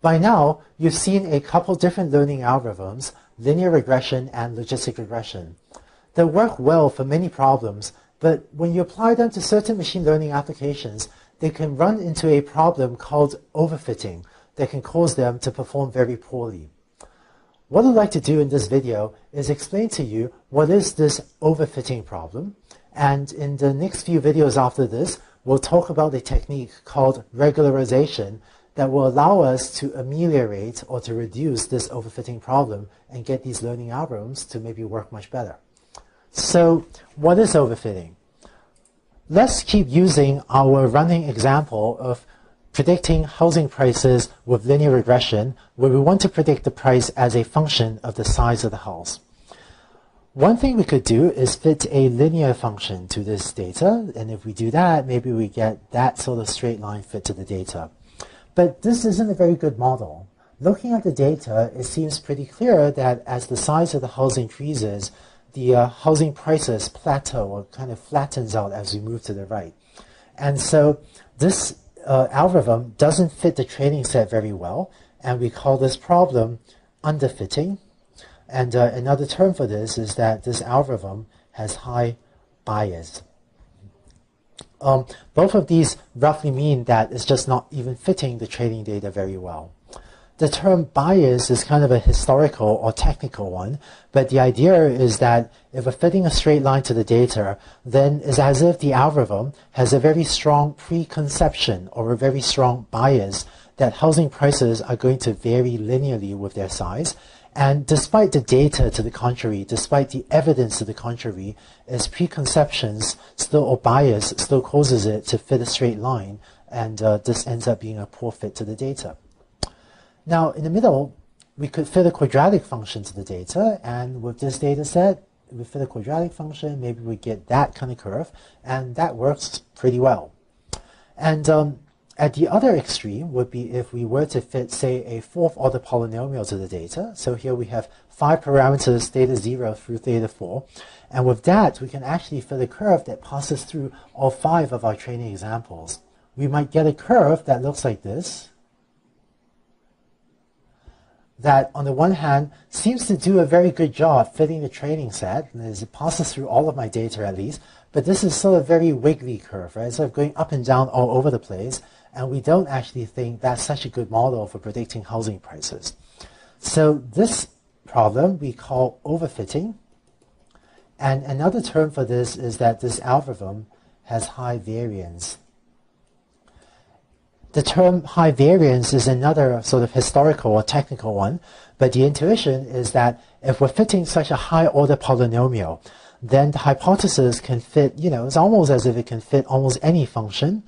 By now, you've seen a couple different learning algorithms, linear regression and logistic regression. They work well for many problems, but when you apply them to certain machine learning applications, they can run into a problem called overfitting that can cause them to perform very poorly. What I'd like to do in this video is explain to you what is this overfitting problem, and in the next few videos after this, we'll talk about a technique called regularization that will allow us to ameliorate or to reduce this overfitting problem and get these learning algorithms to maybe work much better. So what is overfitting? Let's keep using our running example of predicting housing prices with linear regression, where we want to predict the price as a function of the size of the house. One thing we could do is fit a linear function to this data, and if we do that, maybe we get that sort of straight line fit to the data. But this isn't a very good model. Looking at the data, it seems pretty clear that as the size of the house increases, the housing prices plateau or kind of flattens out as we move to the right. And so this algorithm doesn't fit the training set very well, and we call this problem underfitting. And another term for this is that this algorithm has high bias. Both of these roughly mean that it's just not even fitting the training data very well. The term bias is kind of a historical or technical one, but the idea is that if we're fitting a straight line to the data, then it's as if the algorithm has a very strong preconception or a very strong bias that housing prices are going to vary linearly with their size. And despite the data to the contrary, despite the evidence to the contrary, its preconceptions still, or bias, still causes it to fit a straight line, and this ends up being a poor fit to the data. Now, in the middle, we could fit a quadratic function to the data, and with this data set, if we fit a quadratic function, maybe we get that kind of curve, and that works pretty well. And at the other extreme would be if we were to fit, say, a fourth order polynomial to the data. So here we have 5 parameters, theta 0 through theta 4. And with that, we can actually fit a curve that passes through all 5 of our training examples. We might get a curve that looks like this, that on the one hand seems to do a very good job fitting the training set, as it passes through all of my data at least, but this is sort of very wiggly curve, right? Sort of going up and down all over the place. And we don't actually think that's such a good model for predicting housing prices. So this problem we call overfitting. And another term for this is that this algorithm has high variance. The term high variance is another sort of historical or technical one, but the intuition is that if we're fitting such a high order polynomial, then the hypothesis can fit, it's almost as if it can fit almost any function.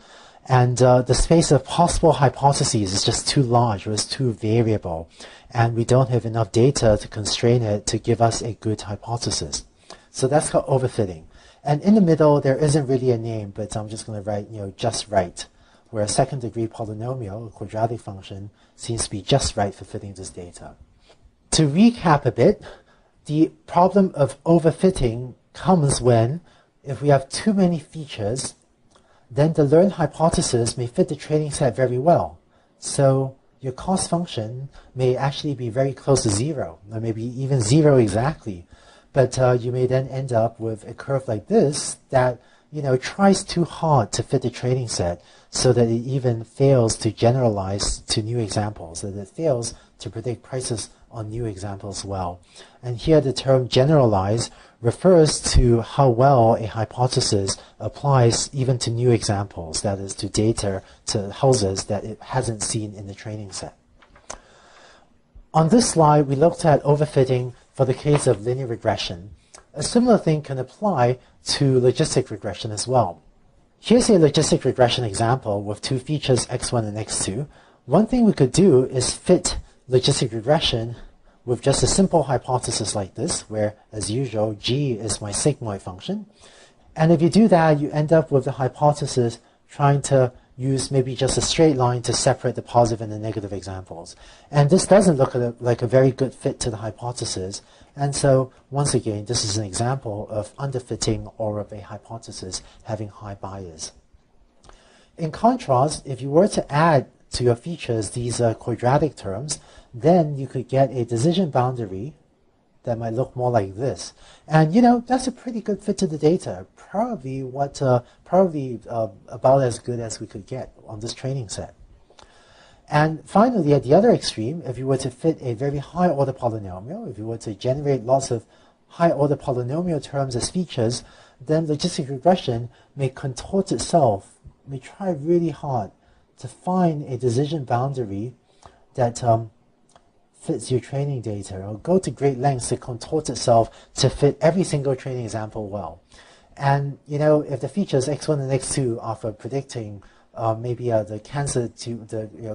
And the space of possible hypotheses is just too large, or it's too variable, and we don't have enough data to constrain it to give us a good hypothesis. So that's called overfitting. And in the middle, there isn't really a name, but I'm just going to write, just right, where a second degree polynomial, a quadratic function, seems to be just right for fitting this data. To recap a bit, the problem of overfitting comes when, if we have too many features, then the learned hypothesis may fit the training set very well. So your cost function may actually be very close to 0, or maybe even 0 exactly. But you may then end up with a curve like this that tries too hard to fit the training set, so that it even fails to generalize to new examples, that it fails to predict prices on new examples well. And here the term generalize refers to how well a hypothesis applies even to new examples, that is, to data, to houses that it hasn't seen in the training set. On this slide, we looked at overfitting for the case of linear regression. A similar thing can apply to logistic regression as well. Here's a logistic regression example with 2 features, x1 and x2. One thing we could do is fit logistic regression with just a simple hypothesis like this, where, as usual, g is my sigmoid function. And if you do that, you end up with the hypothesis trying to use maybe just a straight line to separate the positive and the negative examples. And this doesn't look like a very good fit to the hypothesis. And so, once again, this is an example of underfitting or of a hypothesis having high bias. In contrast, if you were to add to your features these quadratic terms, then you could get a decision boundary that might look more like this. And that's a pretty good fit to the data. Probably about as good as we could get on this training set. And finally, at the other extreme, if you were to fit a very high order polynomial, if you were to generate lots of high order polynomial terms as features, then logistic regression may contort itself, may try really hard to find a decision boundary that fits your training data, or go to great lengths to contort itself to fit every single training example well. And if the features x1 and x2 are for predicting maybe the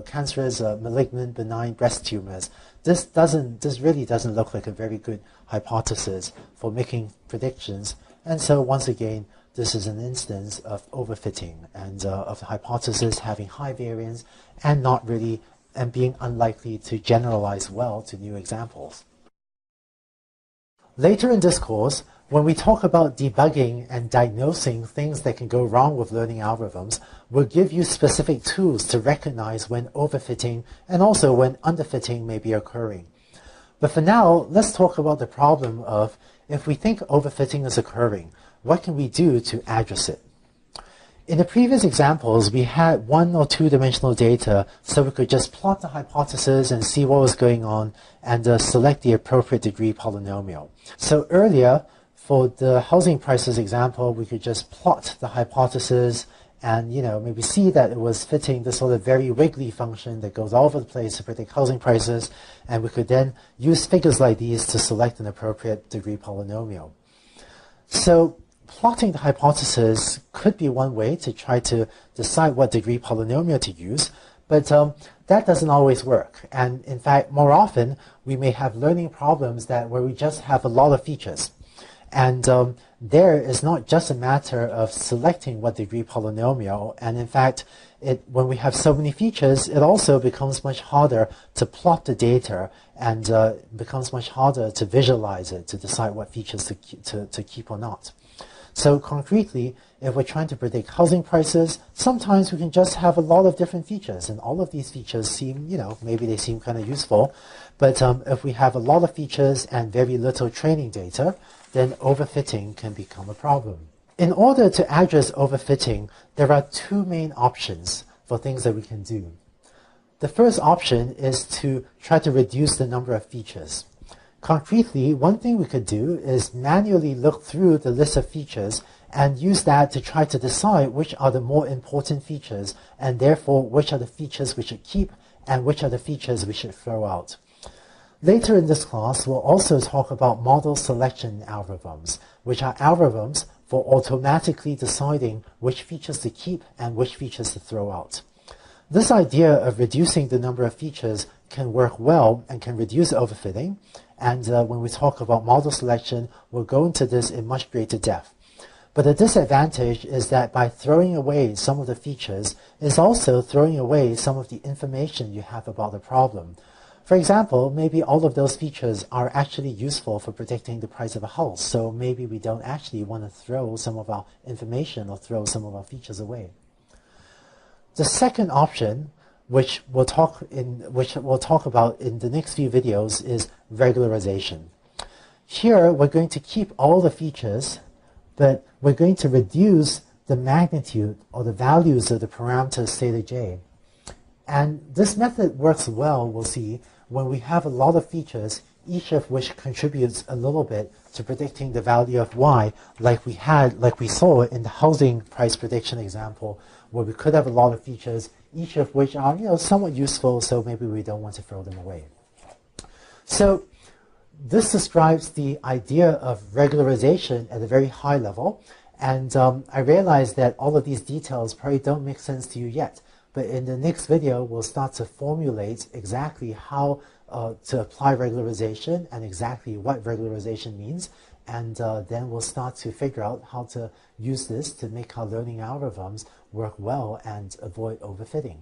cancerous, malignant, benign breast tumors, this really doesn't look like a very good hypothesis for making predictions. And so once again, this is an instance of overfitting and of the hypothesis having high variance and being unlikely to generalize well to new examples. Later in this course, when we talk about debugging and diagnosing things that can go wrong with learning algorithms, we'll give you specific tools to recognize when overfitting and also when underfitting may be occurring. But for now, let's talk about the problem of, if we think overfitting is occurring, what can we do to address it? In the previous examples, we had 1 or 2-dimensional data, so we could just plot the hypothesis and see what was going on and select the appropriate degree polynomial. So earlier, for the housing prices example, we could just plot the hypothesis and maybe see that it was fitting the sort of very wiggly function that goes all over the place to predict housing prices, and we could then use figures like these to select an appropriate degree polynomial. So plotting the hypothesis could be one way to try to decide what degree polynomial to use, but that doesn't always work. And in fact, more often, we may have learning problems where we just have a lot of features. And there is not just a matter of selecting what degree polynomial, and in fact, when we have so many features, it also becomes much harder to plot the data, and becomes much harder to visualize it, to decide what features to keep or not. So concretely, if we're trying to predict housing prices, sometimes we can just have a lot of different features, and all of these features seem, maybe they seem kind of useful. But if we have a lot of features and very little training data, then overfitting can become a problem. In order to address overfitting, there are 2 main options for things that we can do. The first option is to try to reduce the number of features. Concretely, one thing we could do is manually look through the list of features and use that to try to decide which are the more important features, and therefore which are the features we should keep and which are the features we should throw out. Later in this class, we'll also talk about model selection algorithms, which are algorithms for automatically deciding which features to keep and which features to throw out. This idea of reducing the number of features can work well and can reduce overfitting. And when we talk about model selection, we'll go into this in much greater depth. But the disadvantage is that by throwing away some of the features is also throwing away some of the information you have about the problem. For example, maybe all of those features are actually useful for predicting the price of a house, so maybe we don't actually want to throw some of our information or throw some of our features away. The second option, which we'll talk about in the next few videos, is regularization. Here, we're going to keep all the features, but we're going to reduce the magnitude or the values of the parameters theta j. And this method works well, we'll see, when we have a lot of features, each of which contributes a little bit to predicting the value of y, like we saw in the housing price prediction example, where we could have a lot of features, each of which are somewhat useful, so maybe we don't want to throw them away. So this describes the idea of regularization at a very high level, and I realize that all of these details probably don't make sense to you yet. But in the next video, we'll start to formulate exactly how to apply regularization and exactly what regularization means. And then we'll start to figure out how to use this to make our learning algorithms work well and avoid overfitting.